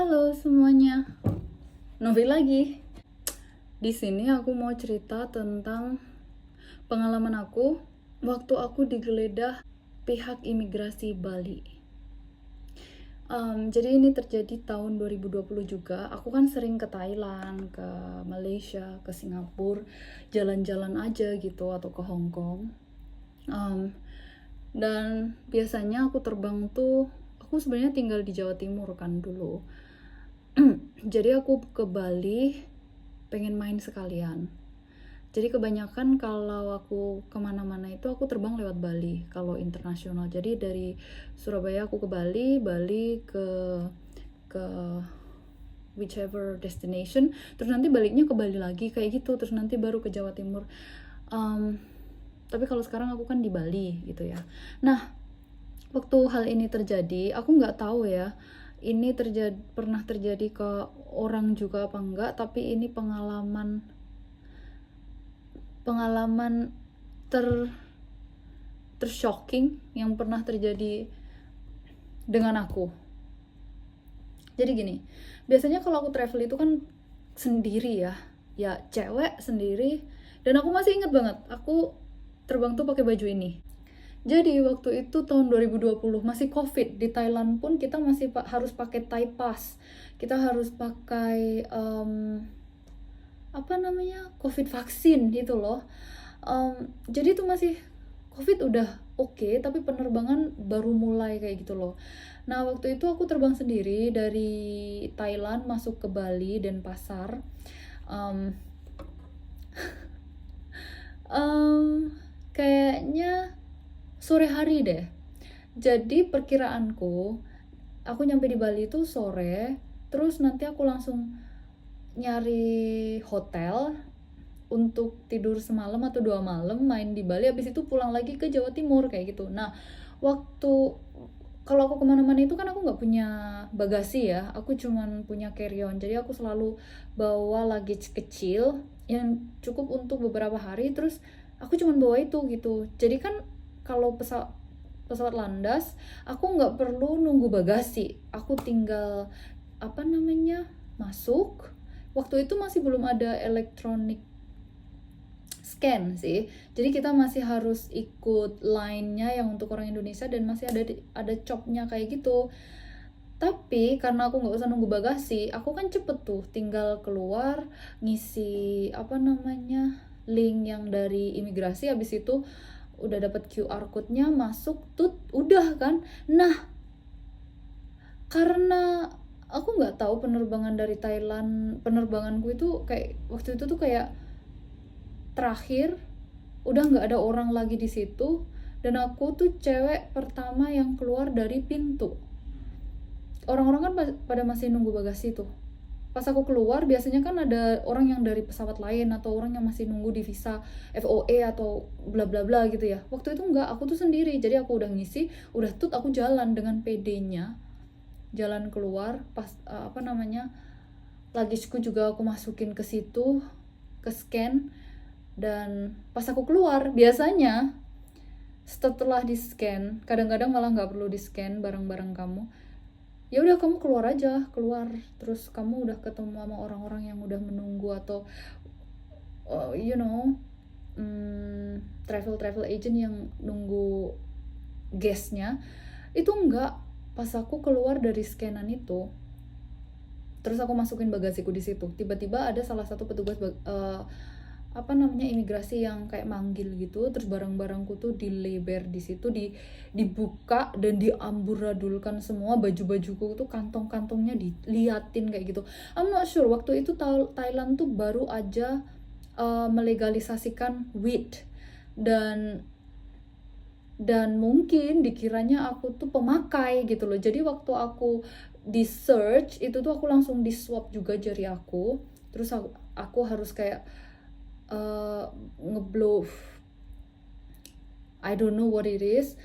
Halo semuanya, Novi lagi. Di sini aku mau cerita tentang pengalaman aku waktu aku digeledah pihak imigrasi Bali. Jadi ini terjadi tahun 2020 juga. Aku kan sering ke Thailand, ke Malaysia, ke Singapura, jalan-jalan aja gitu atau ke Hong Kong. Dan biasanya aku terbang tuh, aku sebenarnya tinggal di Jawa Timur kan dulu. Jadi aku ke Bali pengen main sekalian. Jadi kebanyakan kalau aku kemana-mana itu aku terbang lewat Bali kalau internasional. Jadi dari Surabaya aku ke Bali, Bali ke whichever destination, terus nanti baliknya ke Bali lagi kayak gitu, terus nanti baru ke Jawa Timur. Tapi kalau sekarang aku kan di Bali gitu ya. Nah, waktu hal ini terjadi, aku nggak tahu ya, ini pernah terjadi ke orang juga apa enggak, tapi ini pengalaman tershocking yang pernah terjadi dengan aku. Jadi gini, biasanya kalau aku travel itu kan sendiri ya cewek sendiri, dan aku masih inget banget, aku terbang tuh pakai baju ini. Jadi waktu itu tahun 2020 masih COVID di Thailand pun kita masih harus pakai Thai Pass. Kita harus pakai apa namanya? COVID vaksin gitu loh. Jadi itu masih COVID udah oke, tapi penerbangan baru mulai kayak gitu loh. Nah, waktu itu aku terbang sendiri dari Thailand masuk ke Bali dan Pasar. Um, Kayaknya sore hari deh. Jadi perkiraanku, aku nyampe di Bali itu sore, terus nanti aku langsung nyari hotel untuk tidur semalam atau 2 malam, main di Bali, habis itu pulang lagi ke Jawa Timur kayak gitu. Nah, waktu kalau aku kemana-mana itu kan aku nggak punya bagasi ya, aku cuman punya carry-on, jadi aku selalu bawa luggage kecil yang cukup untuk beberapa hari, terus aku cuman bawa itu gitu. Jadi kan kalau pesawat landas, aku nggak perlu nunggu bagasi, aku tinggal apa namanya masuk. Waktu itu masih belum ada elektronik scan sih, jadi kita masih harus ikut line-nya yang untuk orang Indonesia, dan masih ada chopnya kayak gitu. Tapi karena aku nggak usah nunggu bagasi, aku kan cepet tuh tinggal keluar, ngisi apa namanya link yang dari imigrasi, habis itu udah dapat QR code-nya, masuk tut udah kan. Nah, karena aku nggak tahu penerbangan dari Thailand, penerbanganku itu kayak waktu itu tuh kayak terakhir udah nggak ada orang lagi di situ, dan aku tuh cewek pertama yang keluar dari pintu. Orang-orang kan pada masih nunggu bagasi tuh. Pas aku keluar, biasanya kan ada orang yang dari pesawat lain atau orang yang masih nunggu di visa FOE atau bla bla bla gitu ya. Waktu itu enggak, aku tuh sendiri. Jadi aku udah ngisi, udah tut, aku jalan dengan PD-nya. Jalan keluar, pas apa namanya? Luggage-ku juga aku masukin ke situ, ke scan. Dan pas aku keluar, biasanya setelah di scan, kadang-kadang malah nggak perlu di scan barang-barang kamu, ya udah kamu keluar aja, keluar, terus kamu udah ketemu sama orang-orang yang udah menunggu, atau you know, travel agent yang nunggu guestnya. Itu enggak, pas aku keluar dari scanan itu, terus aku masukin bagasiku di situ, tiba-tiba ada salah satu petugas apa namanya imigrasi yang kayak manggil gitu, terus barang-barangku tuh dileber di situ, dibuka dan diamburadulkan semua, baju-bajuku tuh kantong-kantongnya diliatin kayak gitu. I'm not sure, waktu itu Thailand tuh baru aja melegalisasikan weed, dan mungkin dikiranya aku tuh pemakai gitu loh. Jadi waktu aku di search itu tuh aku langsung di swab juga jari aku, terus aku harus kayak ngeblow, I don't know what it is.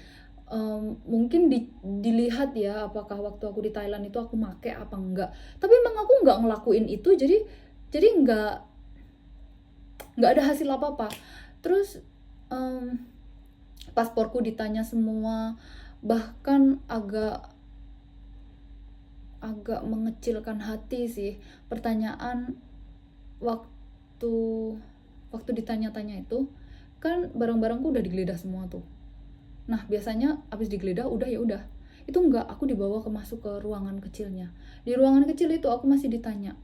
Mungkin dilihat ya apakah waktu aku di Thailand itu aku make apa enggak, tapi emang aku nggak ngelakuin itu, jadi nggak ada hasil apa-apa. Terus pasporku ditanya semua, bahkan agak agak mengecilkan hati sih. Pertanyaan waktu ditanya-tanya itu kan barang-barangku udah digeledah semua tuh. Nah biasanya abis digeledah udah ya udah, itu enggak, aku dibawa masuk ke ruangan kecilnya. Di ruangan kecil itu aku masih ditanya,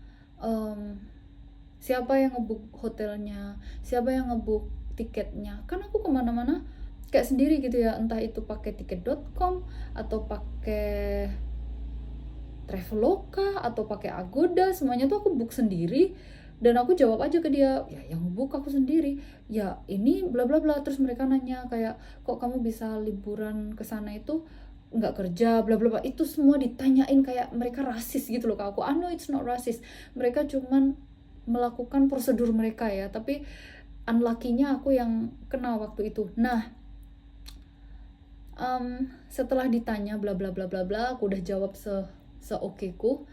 siapa yang ngebook hotelnya, siapa yang ngebook tiketnya. Kan aku kemana-mana kayak sendiri gitu ya, entah itu pakai tiket.com atau pakai Traveloka atau pakai Agoda, semuanya tuh aku book sendiri. Dan aku jawab aja ke dia, ya yang book aku sendiri, ya ini bla bla bla. Terus mereka nanya kayak, kok kamu bisa liburan ke sana itu nggak kerja bla bla bla. Itu semua ditanyain kayak mereka rasis gitu loh ke aku. No, it's not rasis, mereka cuman melakukan prosedur mereka ya, tapi unlucky-nya aku yang kena waktu itu. Nah setelah ditanya bla bla bla bla bla, aku udah jawab seokeku.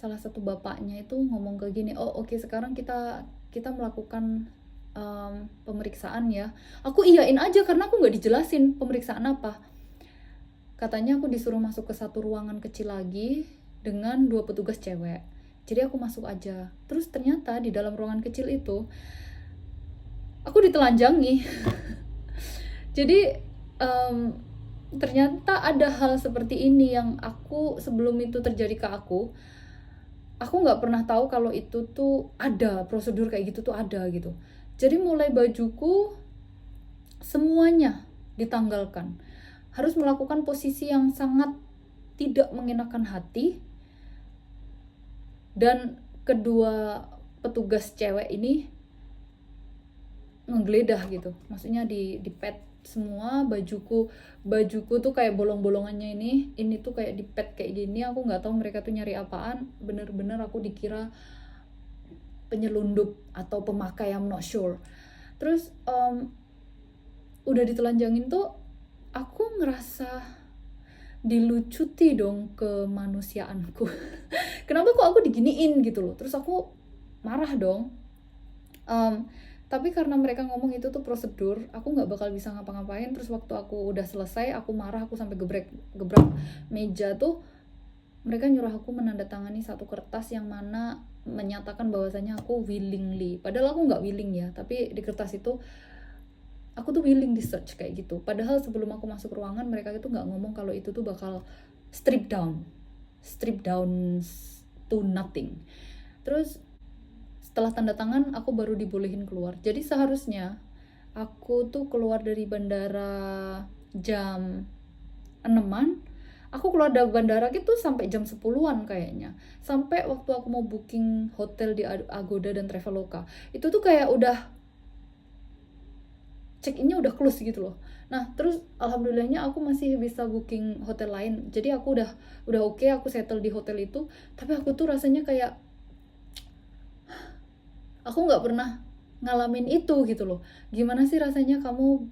Salah satu bapaknya itu ngomong ke gini, oh oke, sekarang kita melakukan pemeriksaan ya. Aku iyain aja karena aku nggak dijelasin pemeriksaan apa. Katanya aku disuruh masuk ke satu ruangan kecil lagi dengan 2 petugas cewek. Jadi aku masuk aja. Terus ternyata di dalam ruangan kecil itu aku ditelanjangi. Jadi ternyata ada hal seperti ini yang aku sebelum itu terjadi ke aku nggak pernah tahu kalau itu tuh ada prosedur kayak gitu tuh ada gitu. Jadi mulai bajuku semuanya ditanggalkan, harus melakukan posisi yang sangat tidak mengenakan hati. Dan kedua petugas cewek ini ngegeledah gitu, maksudnya di pet semua bajuku tuh kayak bolong-bolongannya ini tuh kayak di pet kayak gini. Aku nggak tahu mereka tuh nyari apaan, bener-bener aku dikira penyelundup atau pemakai, I'm not sure. Terus udah ditelanjangin tuh aku ngerasa dilucuti dong kemanusiaanku. Kenapa kok aku diginiin gitu loh. Terus aku marah dong. Tapi karena mereka ngomong itu tuh prosedur, aku nggak bakal bisa ngapa-ngapain. Terus waktu aku udah selesai, aku marah, aku sampai gebrak meja tuh. Mereka nyuruh aku menandatangani satu kertas yang mana menyatakan bahwasanya aku willingly. Padahal aku nggak willing ya, tapi di kertas itu aku tuh willing di search kayak gitu. Padahal sebelum aku masuk ruangan, mereka itu nggak ngomong kalau itu tuh bakal strip down to nothing. Terus setelah tanda tangan aku baru dibolehin keluar. Jadi seharusnya aku tuh keluar dari bandara jam 6-an. Aku keluar dari bandara gitu sampai jam 10-an kayaknya. Sampai waktu aku mau booking hotel di Agoda dan Traveloka, itu tuh kayak udah check-innya udah close gitu loh. Nah terus alhamdulillahnya aku masih bisa booking hotel lain. Jadi aku udah oke, aku settle di hotel itu. Tapi aku tuh rasanya kayak aku nggak pernah ngalamin itu gitu loh. Gimana sih rasanya kamu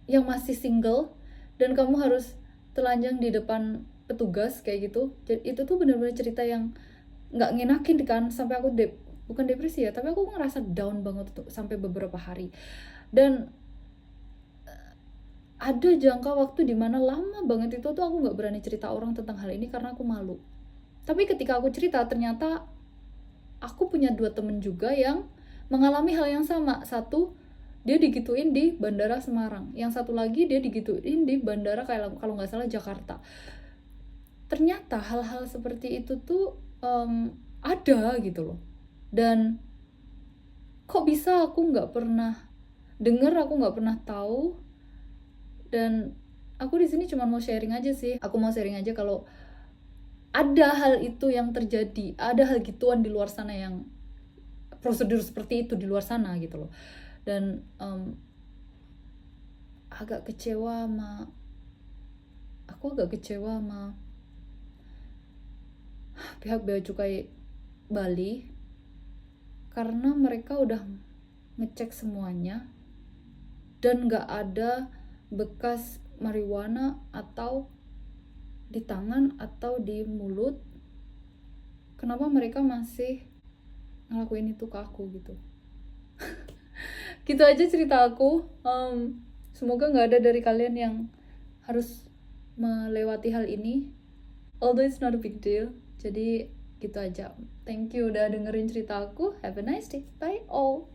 yang masih single dan kamu harus telanjang di depan petugas kayak gitu. Jadi itu tuh bener-bener cerita yang nggak ngenakin kan. Sampai aku bukan depresi ya, tapi aku ngerasa down banget tuh sampai beberapa hari. Dan ada jangka waktu dimana lama banget itu tuh aku nggak berani cerita orang tentang hal ini karena aku malu. Tapi ketika aku cerita, ternyata aku punya 2 temen juga yang mengalami hal yang sama. Satu, dia digituin di bandara Semarang. Yang satu lagi dia digituin di bandara kayak kalau nggak salah Jakarta. Ternyata hal-hal seperti itu tuh ada gitu loh. Dan kok bisa aku nggak pernah denger, aku nggak pernah tahu. Dan aku di sini cuma mau sharing aja sih. Aku mau sharing aja kalau ada hal itu yang terjadi, ada hal gituan di luar sana, yang prosedur seperti itu di luar sana gitu loh. Dan agak kecewa sama pihak bea cukai Bali karena mereka udah ngecek semuanya dan nggak ada bekas marijuana atau di tangan atau di mulut. Kenapa mereka masih ngelakuin itu ke aku gitu. Gitu aja cerita aku. Semoga nggak ada dari kalian yang harus melewati hal ini. although it's not a big deal. Jadi gitu aja. Thank you udah dengerin cerita aku. Have a nice day. Bye all.